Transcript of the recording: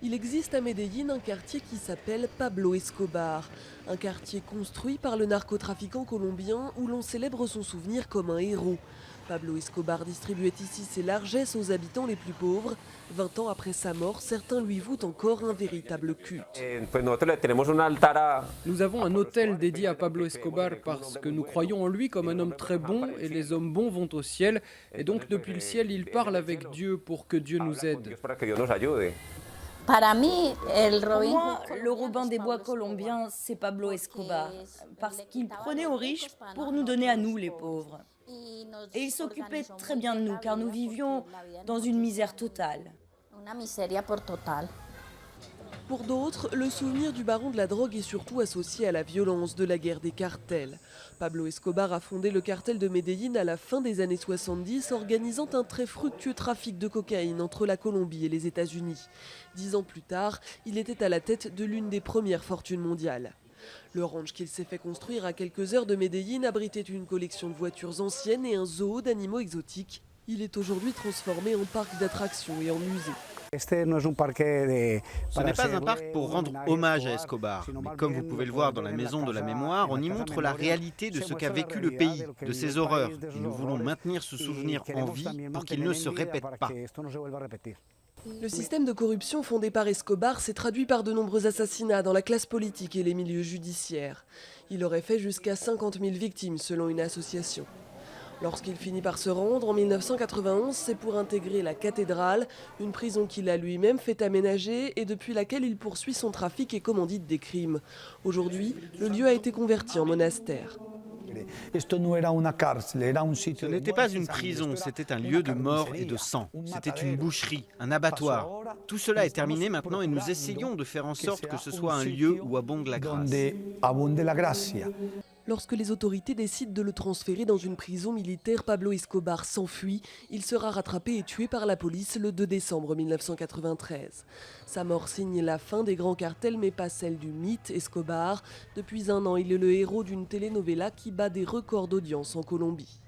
Il existe à Medellín un quartier qui s'appelle Pablo Escobar, un quartier construit par le narcotrafiquant colombien où l'on célèbre son souvenir comme un héros. Pablo Escobar distribuait ici ses largesses aux habitants les plus pauvres. 20 ans après sa mort, certains lui vouent encore un véritable culte. Nous avons un autel dédié à Pablo Escobar parce que nous croyons en lui comme un homme très bon et les hommes bons vont au ciel. Et donc depuis le ciel, il parle avec Dieu pour que Dieu nous aide. Pour moi, le Robin des Bois colombien, c'est Pablo Escobar, parce qu'il prenait aux riches pour nous donner à nous, les pauvres. Et il s'occupait très bien de nous, car nous vivions dans une misère totale. Pour d'autres, le souvenir du baron de la drogue est surtout associé à la violence de la guerre des cartels. Pablo Escobar a fondé le cartel de Medellín à la fin des années 70, organisant un très fructueux trafic de cocaïne entre la Colombie et les États-Unis. 10 ans plus tard, il était à la tête de l'une des premières fortunes mondiales. Le ranch qu'il s'est fait construire à quelques heures de Medellín abritait une collection de voitures anciennes et un zoo d'animaux exotiques. Il est aujourd'hui transformé en parc d'attractions et en musée. Ce n'est pas un parc pour rendre hommage à Escobar, mais comme vous pouvez le voir dans la Maison de la Mémoire, on y montre la réalité de ce qu'a vécu le pays, de ses horreurs. Et nous voulons maintenir ce souvenir en vie pour qu'il ne se répète pas. Le système de corruption fondé par Escobar s'est traduit par de nombreux assassinats dans la classe politique et les milieux judiciaires. Il aurait fait jusqu'à 50 000 victimes selon une association. Lorsqu'il finit par se rendre en 1991, c'est pour intégrer la cathédrale, une prison qu'il a lui-même fait aménager et depuis laquelle il poursuit son trafic et commandite des crimes. Aujourd'hui, le lieu a été converti en monastère. Ce n'était pas une prison, c'était un lieu de mort et de sang. C'était une boucherie, un abattoir. Tout cela est terminé maintenant et nous essayons de faire en sorte que ce soit un lieu où abonde la grâce. Lorsque les autorités décident de le transférer dans une prison militaire, Pablo Escobar s'enfuit. Il sera rattrapé et tué par la police le 2 décembre 1993. Sa mort signe la fin des grands cartels, mais pas celle du mythe Escobar. Depuis un an, il est le héros d'une telenovela qui bat des records d'audience en Colombie.